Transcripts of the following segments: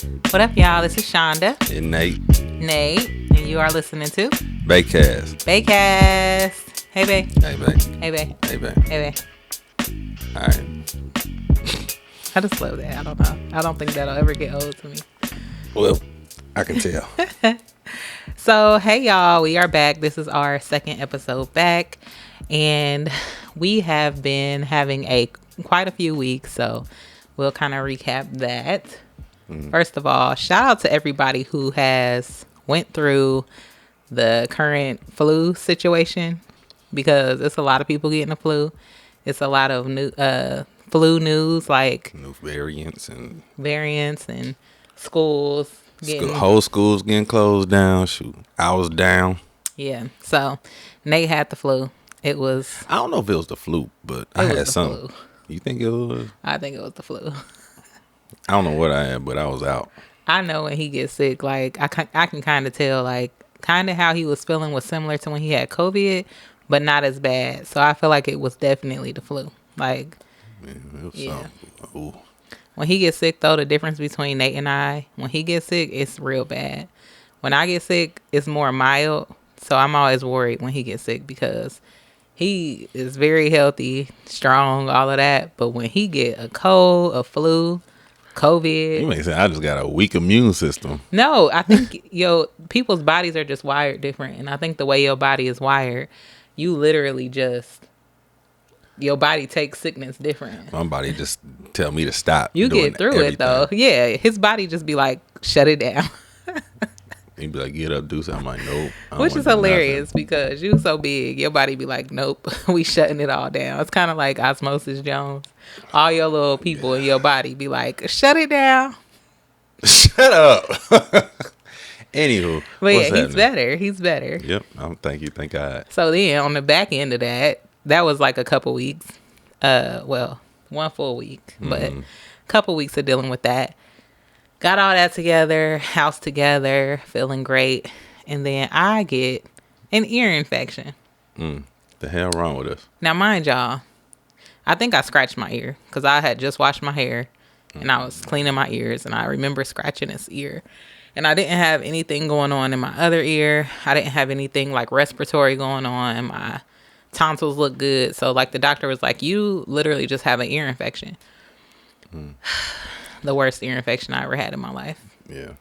What up, y'all? This is Chanda And Nate. and you are listening to Baycast. Baycast. Hey, Bay. Hey, Bay. Hey, Bay. Hey, Bay. Hey, Bay. All right. I just love that. I don't know. I don't think that'll ever get old to me. Well, I can tell. So, hey, y'all. We are back. This is our second episode back, and we have been having quite a few weeks. So, we'll kind of recap that. First of all, shout out to everybody who has went through the current flu situation, because it's a lot of people getting the flu. It's a lot of new flu news, like New variants and schools getting whole schools getting closed down. Shoot, I was down. Yeah. So Nate had the flu. It was. I don't know if it was the flu, but I had something. Flu. You think it was? I think it was the flu. I don't know what I had, but I was out. I know when he gets sick, like I can kind of tell, like kind of how he was feeling was similar to when he had COVID, but not as bad. So I feel like it was definitely the flu. Like, Man, it was yeah. something. Ooh. When he gets sick, though, the difference between Nate and I, when he gets sick, it's real bad. When I get sick, it's more mild. So I'm always worried when he gets sick, because he is very healthy, strong, all of that. But when he get a cold, a flu, COVID. You may say I just got a weak immune system. No, I think people's bodies are just wired different. And I think the way your body is wired, you literally just, your body takes sickness different. My body just tell me to stop. You get through it though. Yeah, his body just be like, shut it down. He'd be like, get up, do something. I'm like, nope. Which is hilarious, because you so big, your body be like, nope, we shutting it all down. It's kind of like Osmosis Jones. All your little people in your body be like, shut it down. Shut up. Anywho, But yeah, happening? He's better. Yep. Thank you. Thank God. So then on the back end of that was like a couple weeks. Well, 1 full week, but a couple weeks of dealing with that. Got all that together, house together, feeling great. And then I get an ear infection. The hell wrong with us? Now, mind y'all, I think I scratched my ear, because I had just washed my hair and I was cleaning my ears, and I remember scratching this ear. And I didn't have anything going on in my other ear. I didn't have anything like respiratory going on. My tonsils look good. So like the doctor was like, you literally just have an ear infection. The worst ear infection I ever had in my life. Yeah.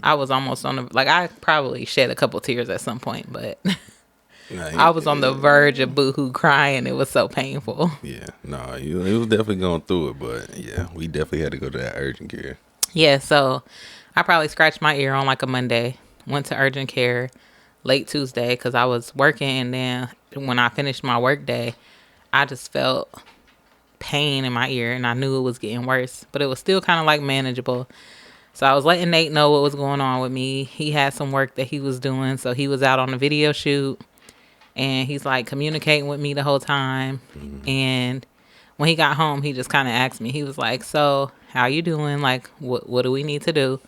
I was almost on I probably shed a couple tears at some point, but I was on the verge of boohoo crying. It was so painful. Yeah. No, it was definitely going through it, but yeah, we definitely had to go to that urgent care. Yeah, so I probably scratched my ear on like a Monday, went to urgent care late Tuesday because I was working, and then when I finished my work day, I just felt pain in my ear, and I knew it was getting worse, but it was still kind of like manageable. So I was letting Nate know what was going on with me. He had some work that he was doing, so he was out on a video shoot, and he's like communicating with me the whole time. And when he got home, he just kind of asked me, he was like, so how you doing? Like, what do we need to do?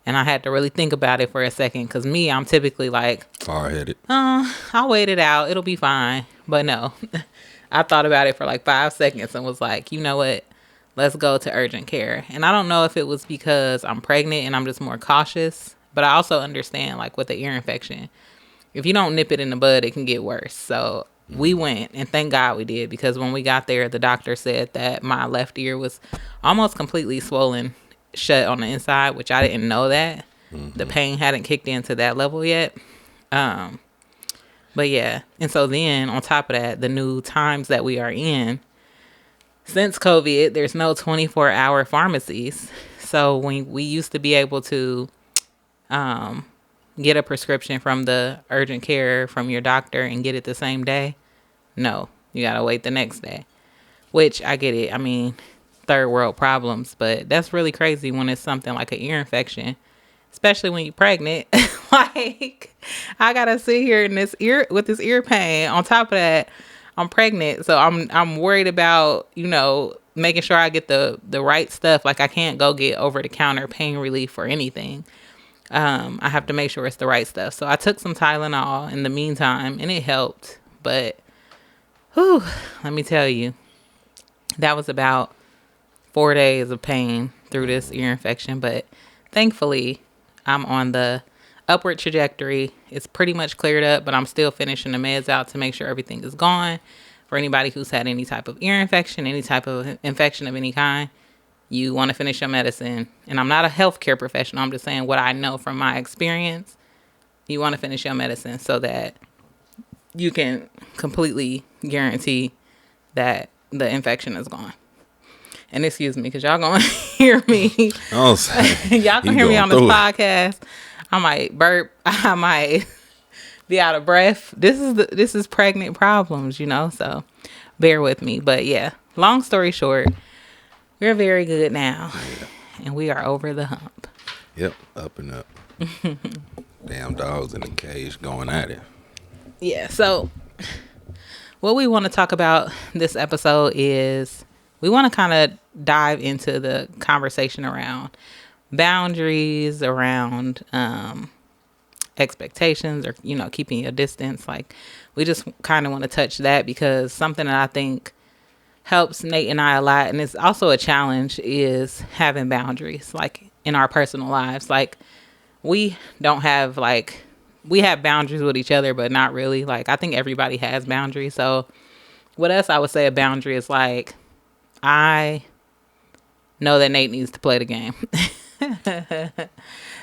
And I had to really think about it for a second, because I'm typically like, hard-headed. I'll wait it out, it'll be fine. But no, I thought about it for like 5 seconds and was like, you know what, let's go to urgent care. And I don't know if it was because I'm pregnant and I'm just more cautious, but I also understand, like, with the ear infection, if you don't nip it in the bud, it can get worse. So we went, and thank God we did, because when we got there, the doctor said that my left ear was almost completely swollen shut on the inside, which I didn't know that. The pain hadn't kicked into that level yet. But yeah, and so then on top of that, the new times that we are in, since COVID, there's no 24-hour pharmacies. So when we used to be able to get a prescription from the urgent care from your doctor and get it the same day, no, you gotta wait the next day. Which I get it. I mean, third world problems, but that's really crazy when it's something like an ear infection, especially when you're pregnant. Like, I gotta sit here in this ear with this ear pain. On top of that, I'm pregnant, so I'm worried about, making sure I get the right stuff. Like, I can't go get over the counter pain relief or anything. I have to make sure it's the right stuff. So I took some Tylenol in the meantime, and it helped. But, let me tell you, that was about 4 days of pain through this ear infection, but thankfully I'm on the upward trajectory. It's pretty much cleared up, but I'm still finishing the meds out to make sure everything is gone. For anybody who's had any type of ear infection, any type of infection of any kind, you want to finish your medicine. And I'm not a healthcare professional. I'm just saying what I know from my experience. You want to finish your medicine so that you can completely guarantee that the infection is gone. And excuse me, because y'all gonna hear me. Oh, Y'all can hear me on this podcast. I might burp. I might be out of breath. This is pregnant problems, you know. So bear with me. But yeah, long story short, we're very good now, and we are over the hump. Yep, up and up. Damn dogs in the cage going at it. Yeah. So what we want to talk about this episode is we want to kind of dive into the conversation around boundaries, around expectations, or, you know, keeping your distance. Like, we just kind of want to touch that because something that I think helps Nate and I a lot, and it's also a challenge, is having boundaries, like in our personal lives. Like, we don't have, like, we have boundaries with each other, but not really. Like, I think everybody has boundaries. So what else I would say a boundary is, like, I know that Nate needs to play the game.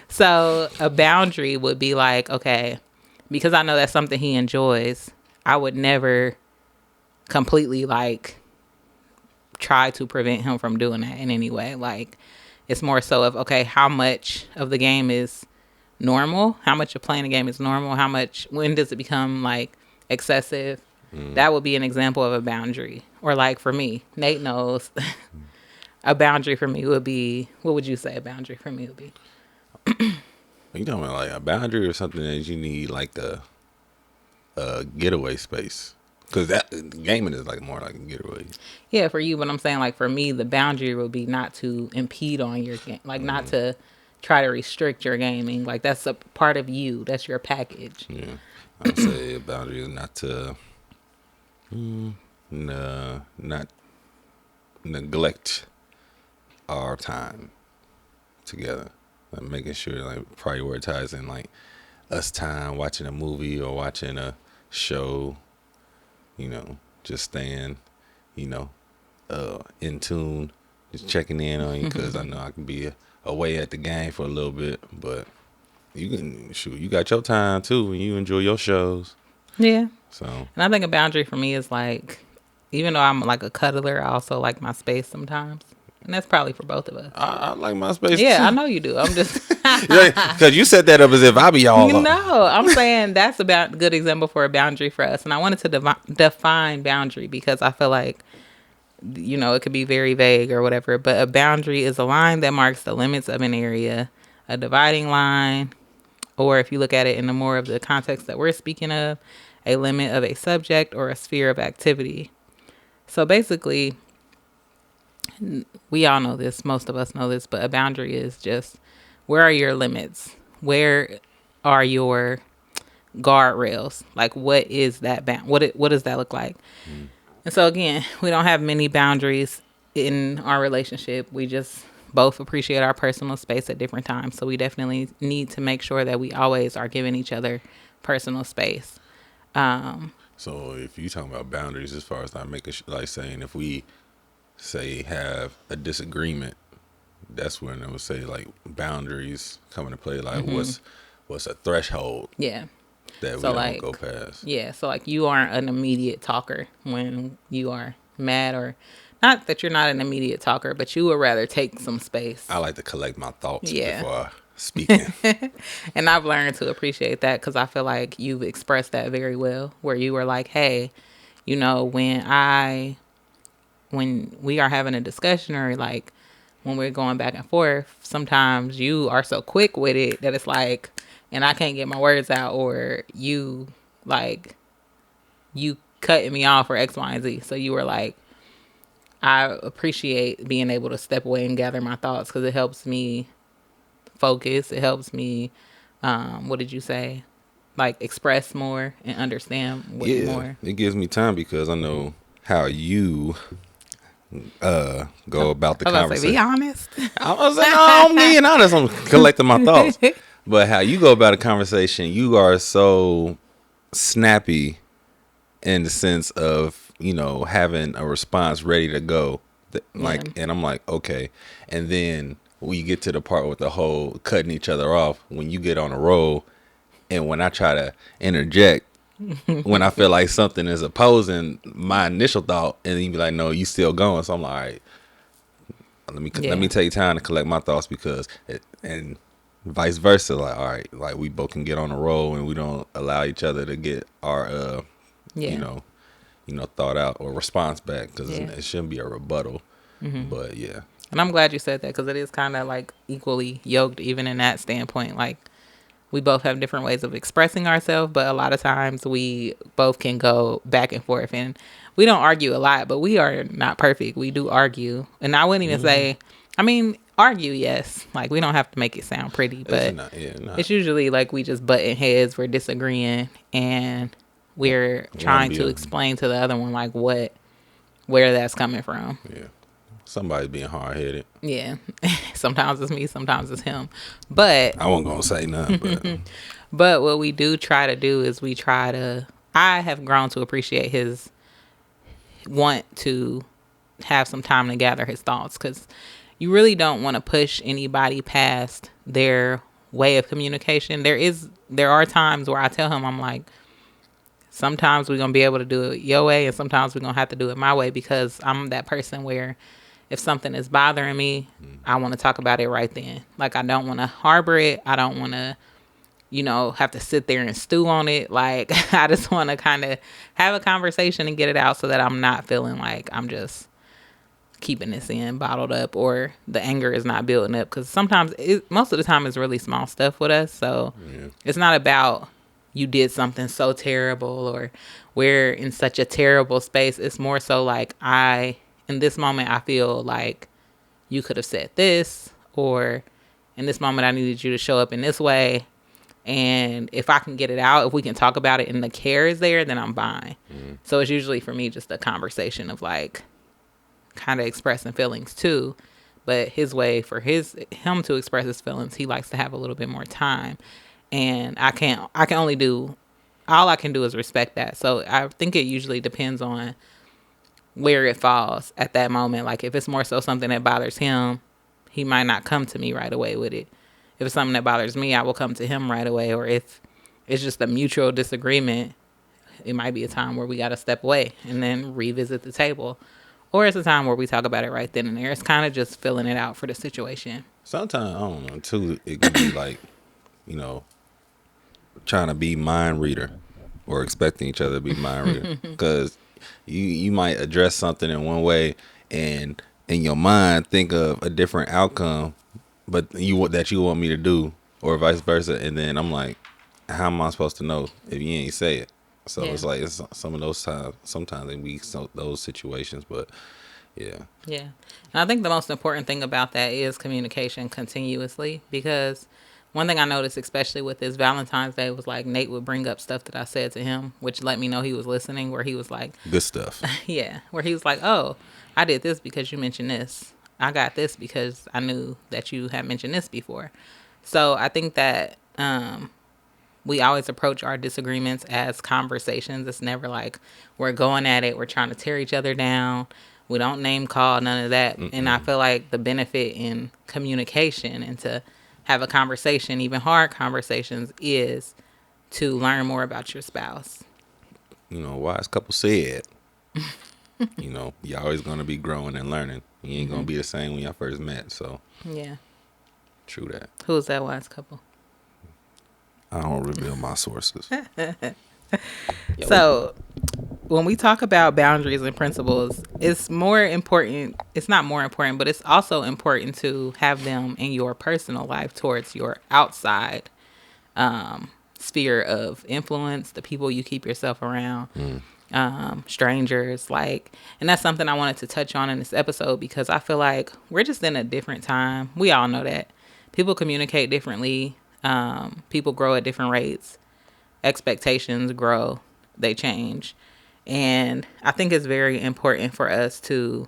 So a boundary would be like, okay, because I know that's something he enjoys, I would never completely, like, try to prevent him from doing that in any way. Like, it's more so of, okay, how much of the game is normal? How much of playing the game is normal? How much, when does it become, like, excessive? That would be an example of a boundary. Or, like, for me, Nate knows a boundary for me would be, what would you say a boundary for me would be? You talking about like a boundary or something that you need, like a getaway space? Because that gaming is like more like a getaway. Yeah, for you, but I'm saying, like, for me, the boundary would be not to impede on your game, like, not to try to restrict your gaming. Like, that's a part of you. That's your package. Yeah, I would say a boundary is not to not neglect our time together. Like making sure, like, prioritizing, like, us time watching a movie or watching a show, you know, just staying, you know, in tune, just checking in on you, because I know I can be away at the game for a little bit, but you can, shoot, you got your time too and you enjoy your shows. Yeah. So, and I think a boundary for me is, like, even though I'm like a cuddler, I also like my space sometimes. And that's probably for both of us. I like my space Yeah, too. I know you do. I'm just... Because you set that up as if I be all up. No, I'm saying that's a good example for a boundary for us. And I wanted to define boundary because I feel like, you know, it could be very vague or whatever. But a boundary is a line that marks the limits of an area, a dividing line, or if you look at it in the more of the context that we're speaking of, a limit of a subject or a sphere of activity. So basically, we all know this, most of us know this, but a boundary is just, where are your limits? Where are your guardrails? Like, what is that what does that look like? And so again, we don't have many boundaries in our relationship. We just both appreciate our personal space at different times. So we definitely need to make sure that we always are giving each other personal space. So if you talking about boundaries, as far as not making like saying, if we say have a disagreement, that's when I would say, like, boundaries come into play. Like, what's a threshold? Yeah. That so, we like, don't go past. Yeah. So, like, you aren't an immediate talker when you are mad, or not that you're not an immediate talker, but you would rather take some space. I like to collect my thoughts Yeah. before speaking. And I've learned to appreciate that because I feel like you've expressed that very well, where you were like, hey, you know, when we are having a discussion, or, like, when we're going back and forth, sometimes you are so quick with it that it's like, and I can't get my words out, or you, like, you cutting me off, or X, Y, and Z. So you were like, I appreciate being able to step away and gather my thoughts because it helps me focus. It helps me, what did you say? Like, express more and understand more. It gives me time because I know how you go about the I was about to say, be conversation. honest. I was like, no, I'm being honest. I'm collecting my thoughts. But how you go about a conversation, you are so snappy in the sense of, having a response ready to go. Yeah. Like, and I'm like, okay. And then we get to the part with the whole cutting each other off when you get on a roll. And when I try to interject, when I feel like something is opposing my initial thought, and then you be like, no, you still going. So I'm like, all right, let me Yeah. take time to collect my thoughts and vice versa. Like, all right, like we both can get on a roll and we don't allow each other to get our you Yeah. know, thought out or response back because Yeah. it shouldn't be a rebuttal. Mm-hmm. But yeah, And I'm glad you said that because it is kind of like equally yoked, even in that standpoint. Like, we both have different ways of expressing ourselves, but a lot of times we both can go back and forth. And we don't argue a lot, but we are not perfect. We do argue. And I wouldn't even say, I mean, argue, yes. Like, we don't have to make it sound pretty, it's but not. Yeah, not it's usually like we just butting heads, we're disagreeing, and we're one trying be to a explain to the other one, like, where that's coming from. yeah. Somebody's being hard headed. Yeah. Sometimes it's me, sometimes it's him. But I wasn't gonna say nothing, but But what we do try to do is I have grown to appreciate his want to have some time to gather his thoughts because you really don't want to push anybody past their way of communication. There are times where I tell him, I'm like, sometimes we're going to be able to do it your way and sometimes we're going to have to do it my way because I'm that person where if something is bothering me, I want to talk about it right then. Like, I don't want to harbor it. I don't want to have to sit there and stew on it. Like, I just want to kind of have a conversation and get it out so that I'm not feeling like I'm just keeping this in bottled up or the anger is not building up. Because most of the time, it's really small stuff with us. So yeah. it's not about you did something so terrible or we're in such a terrible space. It's more so like in this moment, I feel like you could have said this, or in this moment, I needed you to show up in this way. And if I can get it out, if we can talk about it and the care is there, then I'm fine. So it's usually for me just a conversation of like kind of expressing feelings too. But his way for him to express his feelings, he likes to have a little bit more time. And I can only do, all I can do is respect that. So I think it usually depends on where it falls at that moment. Like, if it's more so something that bothers him, he might not come to me right away with it. If it's something that bothers me, I will come to him right away. Or if it's just a mutual disagreement, it might be a time where we got to step away and then revisit the table. Or it's a time where we talk about it right then and there. It's kind of just filling it out for the situation. Sometimes I don't know too. It could be like, you know, trying to be mind reader or expecting each other to be mind reader because you might address something in one way and in your mind think of a different outcome, but that you want me to do, or vice versa, and then I'm like, how am I supposed to know if you ain't say it? So Yeah. it's like it's some of those times. Sometimes it be those situations, but yeah, Yeah. And I think the most important thing about that is communication continuously, because one thing I noticed, especially with this Valentine's Day, was like Nate would bring up stuff that I said to him, which let me know he was listening, where he was like, good stuff. yeah, where he was like, oh, I did this because you mentioned this. I got this because I knew that you had mentioned this before. So I think that we always approach our disagreements as conversations. It's never like we're going at it, we're trying to tear each other down. We don't name call, none of that. And I feel like the benefit in communication and to have a conversation, even hard conversations, is to learn more about your spouse. Wise couple said, you're always gonna be growing and learning. You ain't gonna be the same when y'all first met. So Yeah. true that. Who's that wise couple? I don't reveal my sources. So when we talk about boundaries and principles, it's more important. It's not more important, but it's also important to have them in your personal life towards your outside sphere of influence, the people you keep yourself around, strangers. And that's something I wanted to touch on in this episode because I feel like we're just in a different time. We all know that people communicate differently. People grow at different rates. Expectations grow, they change. And I think it's very important for us to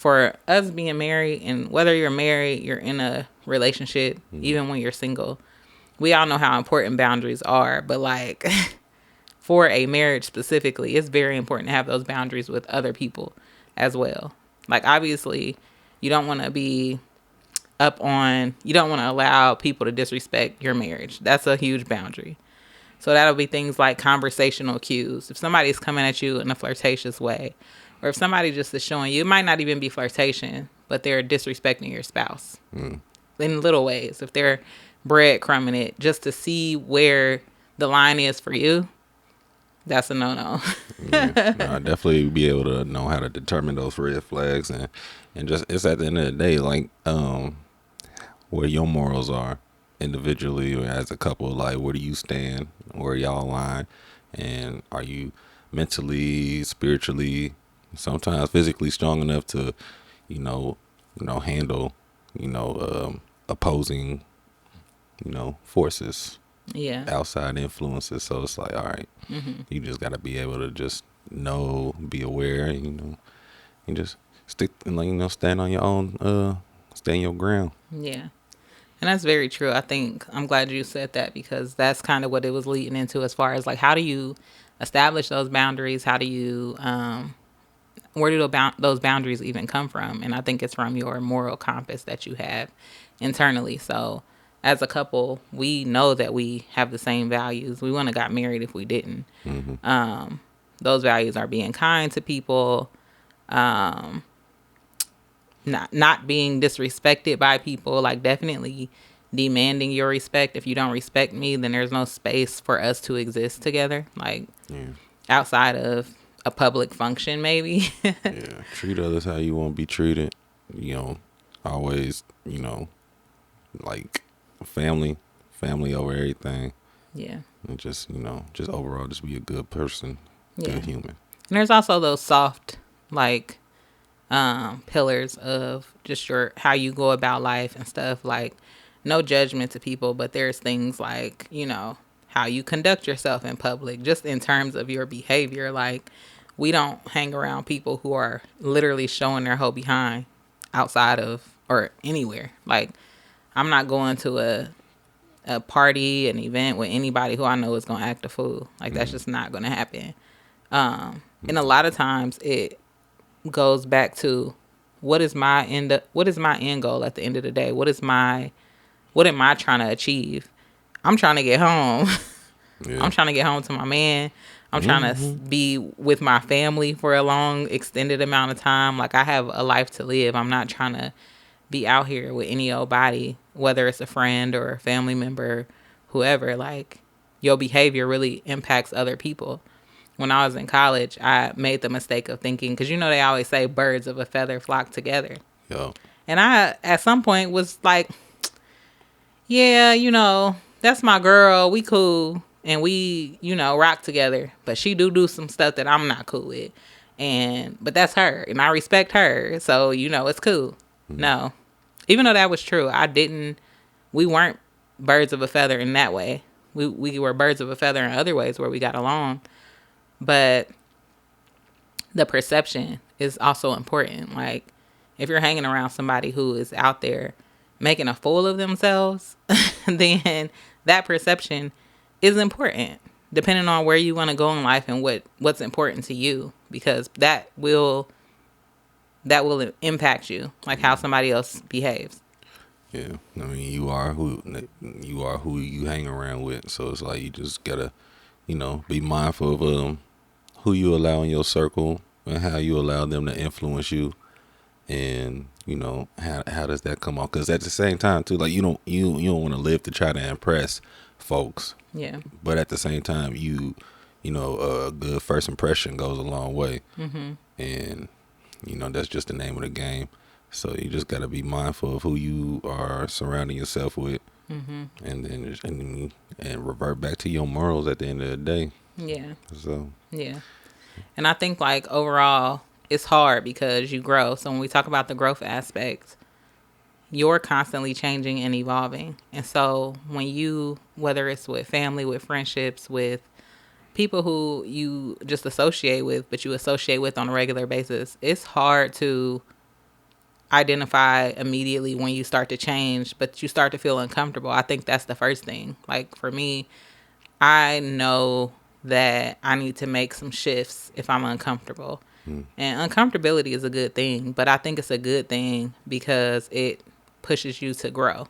for us being married, and whether you're married, you're in a relationship, Mm-hmm. even when you're single, we all know how important boundaries are. But like for a marriage specifically, it's very important to have those boundaries with other people as well. Like obviously, you don't want to be you don't want to allow people to disrespect your marriage. That's a huge boundary. So that'll be things like conversational cues. If somebody's coming at you in a flirtatious way, or if somebody just is showing you, it might not even be flirtation, but they're disrespecting your spouse in little ways. If they're breadcrumbing it just to see where the line is for you, that's a no-no. Yeah, no, I definitely be able to know how to determine those red flags, and just it's at the end of the day, like where your morals are individually or as a couple. Like, where do you stand? Where y'all align? And are you mentally, spiritually, sometimes physically strong enough to, handle, opposing, forces, Yeah. outside influences? So it's like, all right, you just got to be able to just know, be aware, and just stick and stand on your own, stand your ground. Yeah. And that's very true. I think I'm glad you said that because that's kind of what it was leading into as far as like how do you establish those boundaries? How do you where do those boundaries even come from? And I think it's from your moral compass that you have internally. So as a couple, we know that we have the same values. We wouldn't have got married if we didn't. Those values are being kind to people, not being disrespected by people, like definitely demanding your respect. If you don't respect me, then there's no space for us to exist together, like outside of a public function maybe. Yeah, treat others how you want to be treated. Always, like family over everything. Yeah. And just overall, just be a good person, good human. And there's also those soft, like, pillars of just your how you go about life and stuff. Like, no judgment to people, but there's things like how you conduct yourself in public, just in terms of your behavior. Like, we don't hang around people who are literally showing their whole behind outside of or anywhere. Like, I'm not going to a party, an event with anybody who I know is gonna act a fool. Like, that's just not gonna happen. And a lot of times it goes back to what is my end goal at the end of the day? What am I trying to achieve? I'm trying to get home. Yeah. I'm trying to get home to my man. I'm trying to be with my family for a long extended amount of time. Like, I have a life to live. I'm not trying to be out here with any old body, whether it's a friend or a family member, whoever. Like, your behavior really impacts other people. When I was in college, I made the mistake of thinking, because they always say birds of a feather flock together. Yeah. And I, at some point, was like, yeah, that's my girl. We cool. And we, rock together. But she do some stuff that I'm not cool with. But that's her. And I respect her. So, it's cool. No. Even though that was true, we weren't birds of a feather in that way. We were birds of a feather in other ways where we got along. But the perception is also important. Like, if you're hanging around somebody who is out there making a fool of themselves, then that perception is important, depending on where you want to go in life and what's important to you, because that will impact you, like how somebody else behaves. Yeah, I mean, you are who you hang around with. So it's like you just gotta, be mindful of who you allow in your circle and how you allow them to influence you, and how does that come off? Because at the same time too, like you don't want to live to try to impress folks. Yeah. But at the same time, a good first impression goes a long way, and that's just the name of the game. So you just got to be mindful of who you are surrounding yourself with, and then and revert back to your morals at the end of the day. Yeah. So yeah, and I think like overall, it's hard because you grow. So when we talk about the growth aspect, you're constantly changing and evolving. And so when whether it's with family, with friendships, with people who you just associate with, but you associate with on a regular basis, it's hard to identify immediately when you start to change, but you start to feel uncomfortable. I think that's the first thing. Like for me, I know that I need to make some shifts if I'm uncomfortable. And uncomfortability is a good thing, but I think it's a good thing because it pushes you to grow.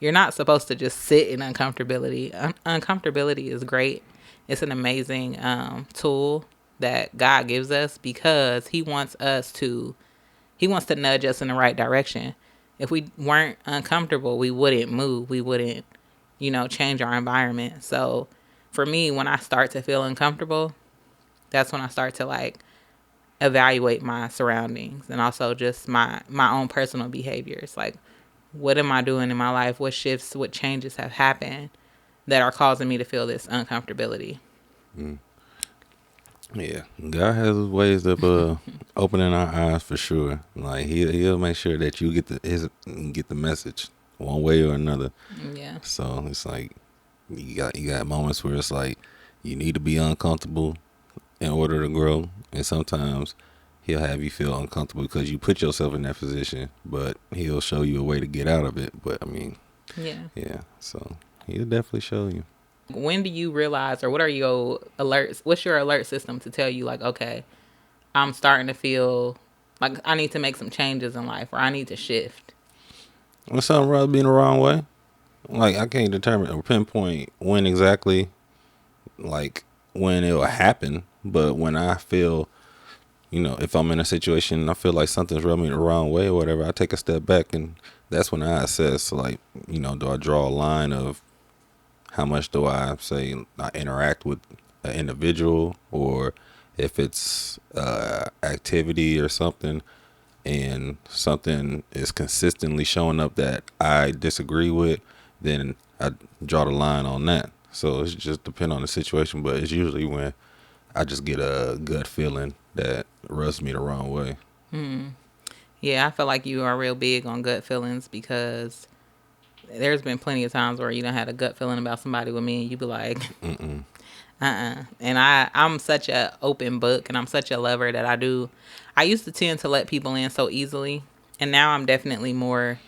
You're not supposed to just sit in uncomfortability. Uncomfortability is great. It's an amazing tool that God gives us because he wants to nudge us in the right direction. If we weren't uncomfortable, we wouldn't move. We wouldn't, change our environment. So for me, when I start to feel uncomfortable, that's when I start to like evaluate my surroundings and also just my own personal behaviors. Like, what am I doing in my life? What shifts, what changes have happened that are causing me to feel this uncomfortability? Yeah, God has his ways of opening our eyes for sure. Like he'll make sure that you get the message one way or another. Yeah. So it's like you got moments where it's like you need to be uncomfortable in order to grow, and sometimes he'll have you feel uncomfortable because you put yourself in that position, but he'll show you a way to get out of it. But I mean, Yeah. yeah, so he'll definitely show you. When do you realize, or what are your alerts? What's your alert system to tell you, like, okay, I'm starting to feel like I need to make some changes in life or I need to shift? When something rather being the wrong way, like I can't determine or pinpoint when exactly, like when it will happen, but when I feel, if I'm in a situation and I feel like something's rubbing me the wrong way or whatever, I take a step back and that's when I assess, like, do I draw a line of how much do I say I interact with an individual, or if it's activity or something and something is consistently showing up that I disagree with, then I draw the line on that. So it's just depend on the situation, but it's usually when I just get a gut feeling that rubs me the wrong way. Yeah, I feel like you are real big on gut feelings because there's been plenty of times where you don't had a gut feeling about somebody with me and you be like, And I'm such a open book and I'm such a lover that I used to tend to let people in so easily. And now I'm definitely more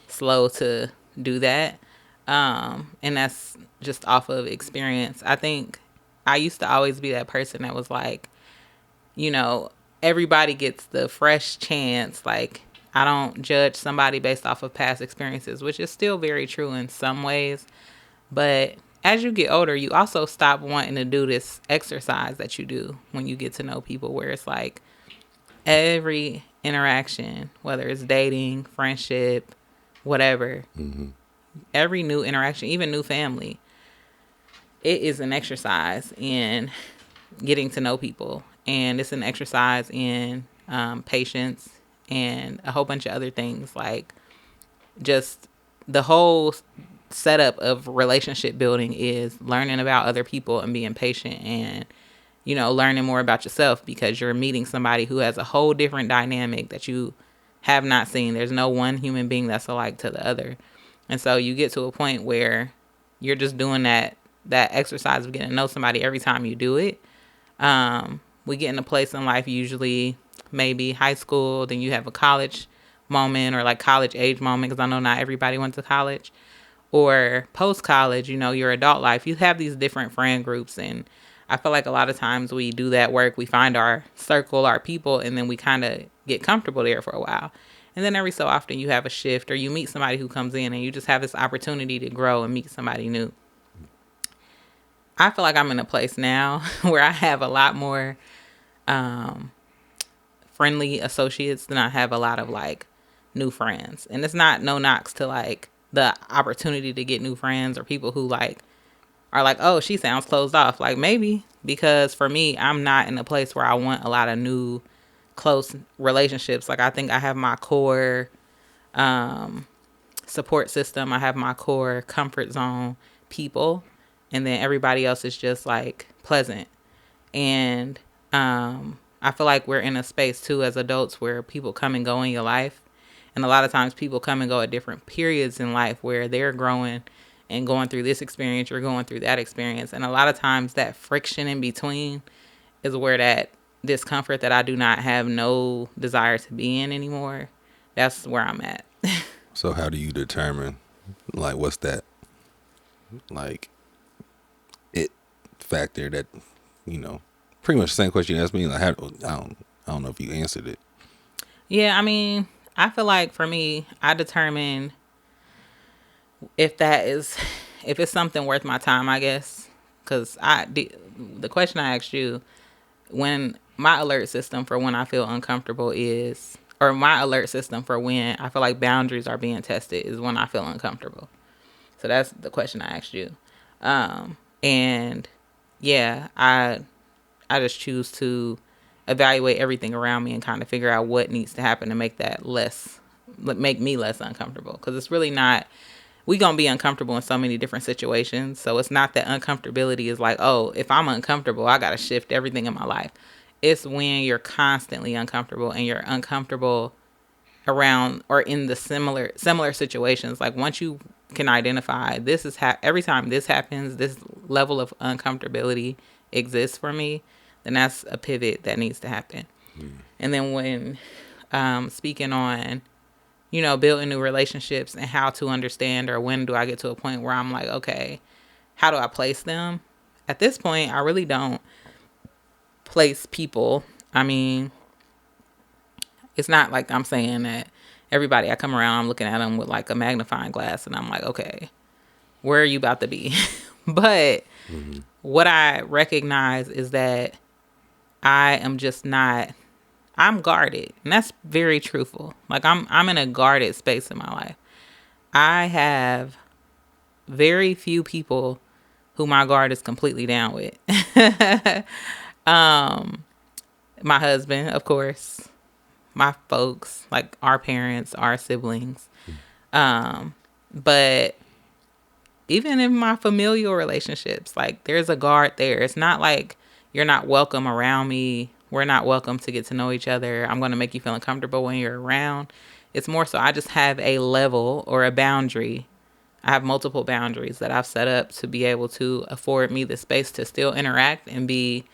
slow to do that. And that's just off of experience. I think I used to always be that person that was like, you know, everybody gets the fresh chance. Like, I don't judge somebody based off of past experiences, which is still very true in some ways. But as you get older, you also stop wanting to do this exercise that you do when you get to know people, where it's like every interaction, whether it's dating, friendship, whatever, every new interaction, even new family, it is an exercise in getting to know people. And it's an exercise in patience and a whole bunch of other things, like just the whole setup of relationship building is learning about other people and being patient and learning more about yourself because you're meeting somebody who has a whole different dynamic that you have not seen. There's no one human being that's alike to the other. And so you get to a point where you're just doing that exercise of getting to know somebody every time you do it. We get in a place in life, usually maybe high school, then you have a college moment or like college age moment, because I know not everybody went to college, or post college, your adult life. You have these different friend groups, and I feel like a lot of times we do that work. We find our circle, our people, and then we kind of get comfortable there for a while. And then every so often you have a shift or you meet somebody who comes in and you just have this opportunity to grow and meet somebody new. I feel like I'm in a place now where I have a lot more friendly associates than I have a lot of like new friends. And it's not no knocks to like the opportunity to get new friends or people who like are like, oh, she sounds closed off. Like maybe because for me, I'm not in a place where I want a lot of new close relationships. Like I think I have my core support system. I have my core comfort zone people. And then everybody else is just like pleasant. And I feel like we're in a space too as adults where people come and go in your life. And a lot of times people come and go at different periods in life where they're growing and going through this experience, you're going through that experience. And a lot of times that friction in between is where that discomfort that I do not have no desire to be in anymore, That's where I'm at. So how do you determine, like, what's that, like, it factor that, you know, pretty much the same question you asked me. Like, I don't know if you answered it. Yeah, I mean, I feel like for me, I determine if that is, if it's something worth my time, I guess. Because the question I asked you, when my alert system for when I feel uncomfortable is, or my alert system for when I feel like boundaries are being tested is when I feel uncomfortable. So that's the question I asked you. And yeah, I just choose to evaluate everything around me and kind of figure out what needs to happen to make me less uncomfortable. Because it's really not, we gonna be uncomfortable in so many different situations. So it's not that uncomfortability is like, oh, if I'm uncomfortable, I gotta shift everything in my life. It's when you're constantly uncomfortable and you're uncomfortable around or in the similar situations. Like once you can identify this is every time this happens, this level of uncomfortability exists for me, then that's a pivot that needs to happen. And then when speaking on, building new relationships and how to understand, or when do I get to a point where I'm like, okay, how do I place them? At this point, I really don't place people. I mean, it's not like I'm saying that everybody I come around, I'm looking at them with like a magnifying glass and I'm like, okay, where are you about to be? But what I recognize is that I am just not, I'm guarded. And that's very truthful. Like I'm in a guarded space in my life. I have very few people who my guard is completely down with. My husband, of course, my folks, like our parents, our siblings. But even in my familial relationships, like there's a guard there. It's not like you're not welcome around me. We're not welcome to get to know each other. I'm going to make you feel uncomfortable when you're around. It's more so I just have a level or a boundary. I have multiple boundaries that I've set up to be able to afford me the space to still interact and be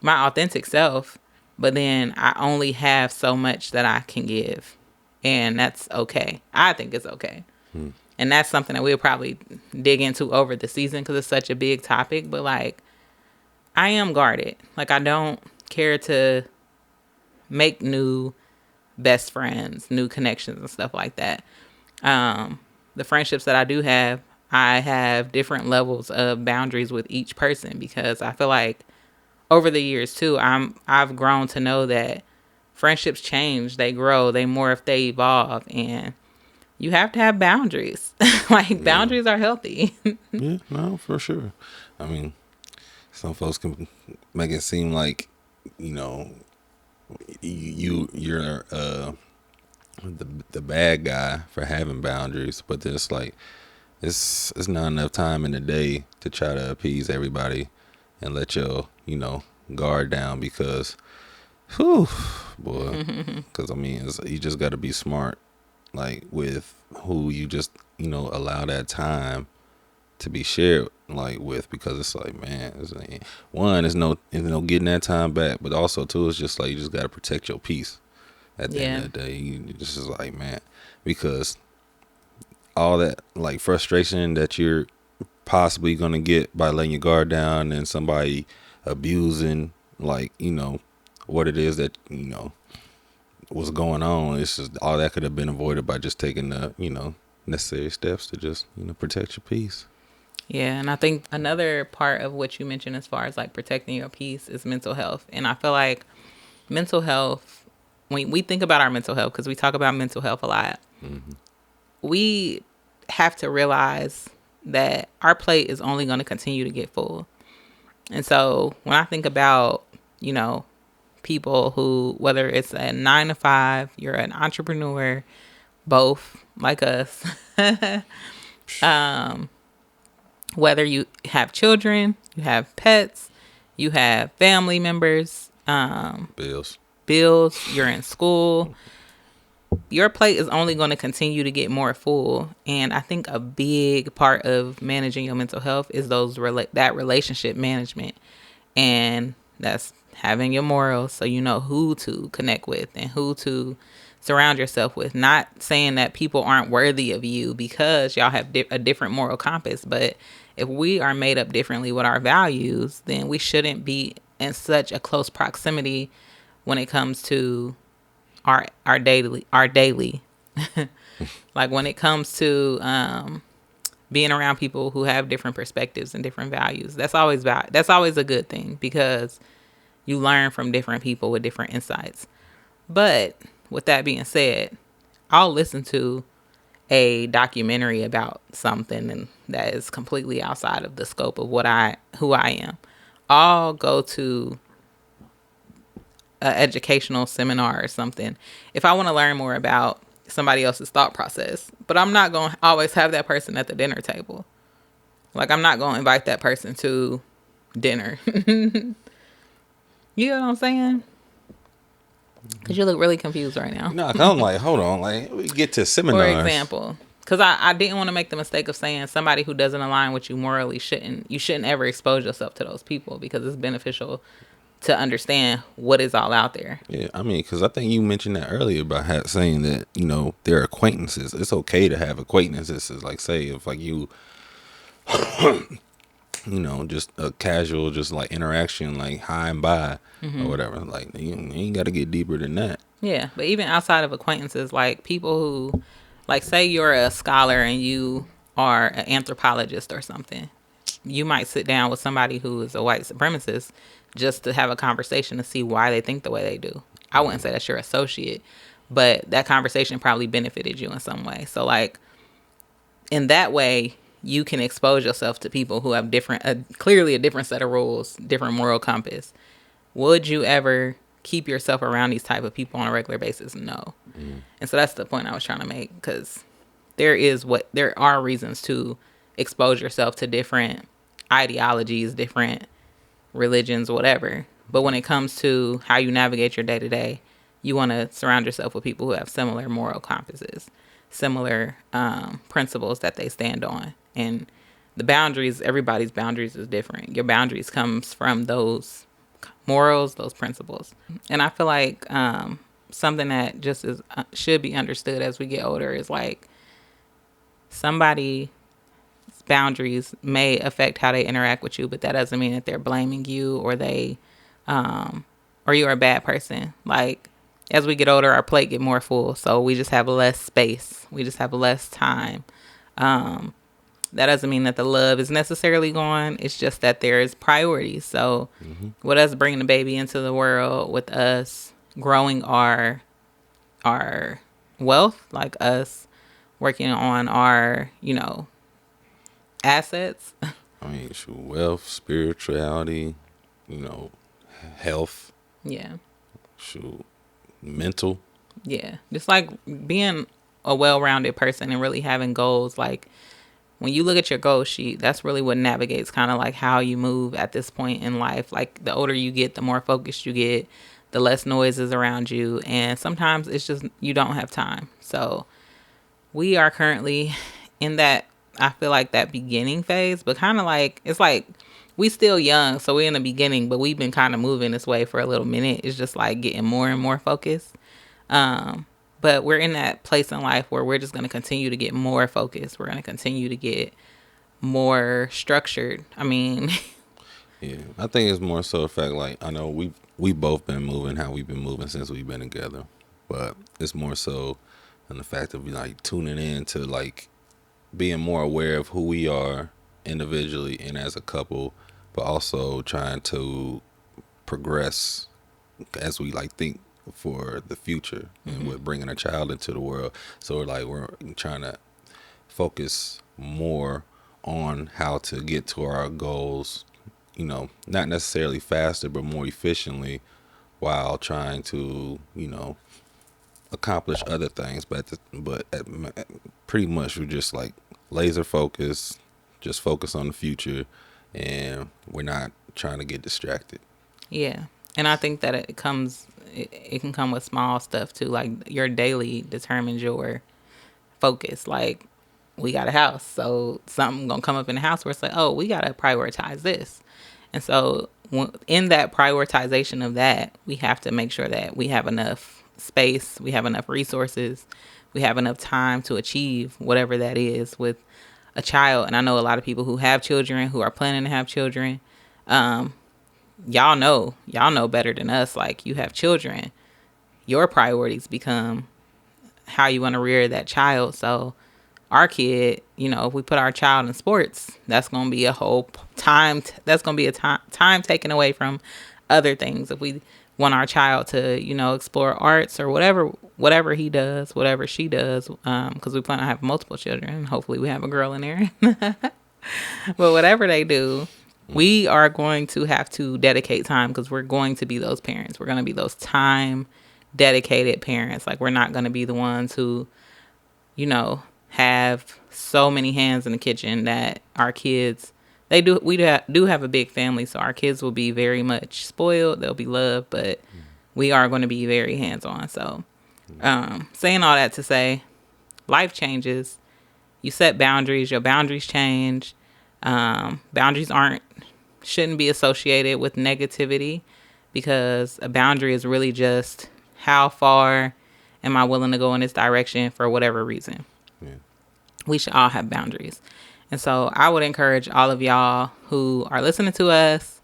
my authentic self. But then I only have so much that I can give. And that's okay. I think it's okay. And that's something that we'll probably dig into over the season because it's such a big topic. But like, I am guarded. Like, I don't care to make new best friends, new connections and stuff like that. The friendships that I do have, I have different levels of boundaries with each person because I feel like over the years too, I've grown to know that friendships change, they grow, they morph, they evolve, and you have to have boundaries. Like boundaries are healthy. Yeah, no, for sure. I mean, some folks can make it seem like, you know, you're the bad guy for having boundaries, but it's like it's not enough time in the day to try to appease everybody and let your guard down because, whew, boy, because I mean you just got to be smart, like with who you just allow that time to be shared like with, because it's like, man, one is no getting that time back, but also two, it's just like you just got to protect your peace at the end of the day. You just is like, man, because all that like frustration that you're possibly gonna get by letting your guard down and somebody abusing like what it is that what's going on, it's just all that could have been avoided by just taking the necessary steps to just protect your peace. Yeah, and I think another part of what you mentioned as far as like protecting your peace is mental health. And I feel like mental health, when we think about our mental health, because we talk about mental health a lot, we have to realize that our plate is only going to continue to get full. And so when I think about, people who, whether it's a 9 to 5, you're an entrepreneur, both like us, whether you have children, you have pets, you have family members, bills, you're in school, your plate is only going to continue to get more full. And I think a big part of managing your mental health is that relationship management. And that's having your morals, so you know who to connect with and who to surround yourself with. Not saying that people aren't worthy of you because y'all have a different moral compass, but if we are made up differently with our values, then we shouldn't be in such a close proximity when it comes to our daily like when it comes to being around people who have different perspectives and different values. That's always a good thing because you learn from different people with different insights. But with that being said, I'll listen to a documentary about something and that is completely outside of the scope of who I am. I'll go to an educational seminar or something if I want to learn more about somebody else's thought process. But I'm not going to always have that person at the dinner table. Like, I'm not going to invite that person to dinner. You know what I'm saying? Because you look really confused right now. No, I'm like, hold on, like we get to For seminars. example, because I didn't want to make the mistake of saying somebody who doesn't align with you morally shouldn't ever expose yourself to those people because it's beneficial to understand what is all out there. Yeah, I mean, because I think you mentioned that earlier about saying that they're acquaintances. It's okay to have acquaintances. It's like, say if like just a casual, just like interaction, like hi and bye or whatever. Like you ain't got to get deeper than that. Yeah, but even outside of acquaintances, like people who, like, say you're a scholar and you are an anthropologist or something, you might sit down with somebody who is a white supremacist just to have a conversation to see why they think the way they do. I wouldn't say that's your associate, but that conversation probably benefited you in some way. So, like, in that way, you can expose yourself to people who have clearly a different set of rules, different moral compass. Would you ever keep yourself around these type of people on a regular basis? No. And so that's the point I was trying to make, because there are reasons to expose yourself to different ideologies, different religions, whatever. But when it comes to how you navigate your day to day, you want to surround yourself with people who have similar moral compasses, similar principles that they stand on. And the boundaries, everybody's boundaries is different. Your boundaries comes from those morals, those principles. And I feel like something that just should be understood as we get older is like somebody's boundaries may affect how they interact with you, but that doesn't mean that they're blaming you or or you're a bad person. Like, as we get older, our plate get more full, so we just have less space. We just have less time. That doesn't mean that the love is necessarily gone. It's just that there's priorities. So with us bringing the baby into the world, with us growing our wealth, like us working on our, assets. I mean, wealth, spirituality, health. Yeah. Mental. Yeah. Just like being a well-rounded person and really having goals. Like, when you look at your goal sheet, that's really what navigates kind of like how you move at this point in life. Like, the older you get, the more focused you get, the less noise is around you. And sometimes it's just you don't have time. So we are currently in that, I feel like, that beginning phase, but kind of like, it's like we still young. So we're in the beginning, but we've been kind of moving this way for a little minute. It's just like getting more and more focused. But we're in that place in life where we're just going to continue to get more focused. We're going to continue to get more structured. I mean, yeah, I think it's more so the fact, like, I know we both been moving how we've been moving since we've been together, but it's more so in the fact of like tuning in to like being more aware of who we are individually and as a couple, but also trying to progress as we like think for the future and with bringing a child into the world. So we're trying to focus more on how to get to our goals, not necessarily faster, but more efficiently, while trying to, accomplish other things. But pretty much we're just like laser focused, just focus on the future, and we're not trying to get distracted. yeah. And I think that it can come with small stuff too. Like, your daily determines your focus. Like, we got a house, so something gonna come up in the house where it's like, oh, we gotta prioritize this. And so in that prioritization of that, we have to make sure that we have enough space, we have enough resources, we have enough time to achieve whatever that is with a child. And I know a lot of people who have children, who are planning to have children. Y'all know better than us. Like, you have children, your priorities become how you want to rear that child. So our kid, if we put our child in sports, that's going to be a whole time. That's going to be a time taken away from other things. If we want our child to, explore arts or whatever he does, whatever she does, because we plan on having multiple children. Hopefully we have a girl in there. But whatever they do, we are going to have to dedicate time, because we're going to be those parents. We're going to be those time dedicated parents. Like, we're not going to be the ones who, have so many hands in the kitchen that our kids, we do have a big family, so our kids will be very much spoiled. They'll be loved, but we are going to be very hands-on. So saying all that to say, life changes. You set boundaries, your boundaries change. Boundaries shouldn't be associated with negativity, because a boundary is really just how far am I willing to go in this direction for whatever reason. Yeah. We should all have boundaries. And so I would encourage all of y'all who are listening to us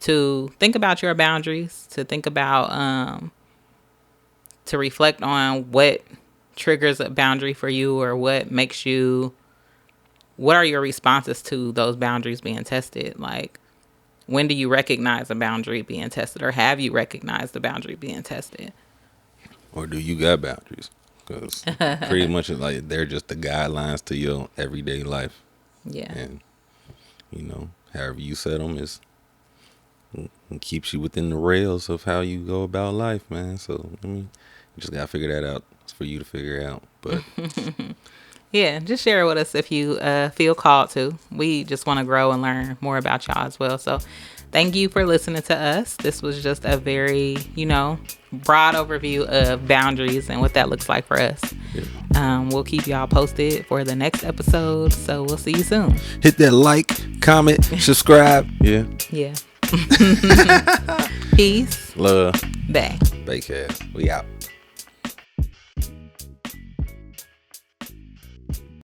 to think about your boundaries, to think about, to reflect on what triggers a boundary for you, or what are your responses to those boundaries being tested? Like, when do you recognize a boundary being tested, or have you recognized the boundary being tested? Or do you got boundaries? Because pretty much like they're just the guidelines to your everyday life. Yeah. And, however you set them keeps you within the rails of how you go about life, man. So, you just got to figure that out. It's for you to figure out. But yeah, just share it with us if you feel called to. We just want to grow and learn more about y'all as well. So thank you for listening to us. This was just a very, broad overview of boundaries and what that looks like for us. Yeah. We'll keep y'all posted for the next episode. So we'll see you soon. Hit that like, comment, subscribe. Yeah. Yeah. Peace. Love. Bye. Bakecast. We out.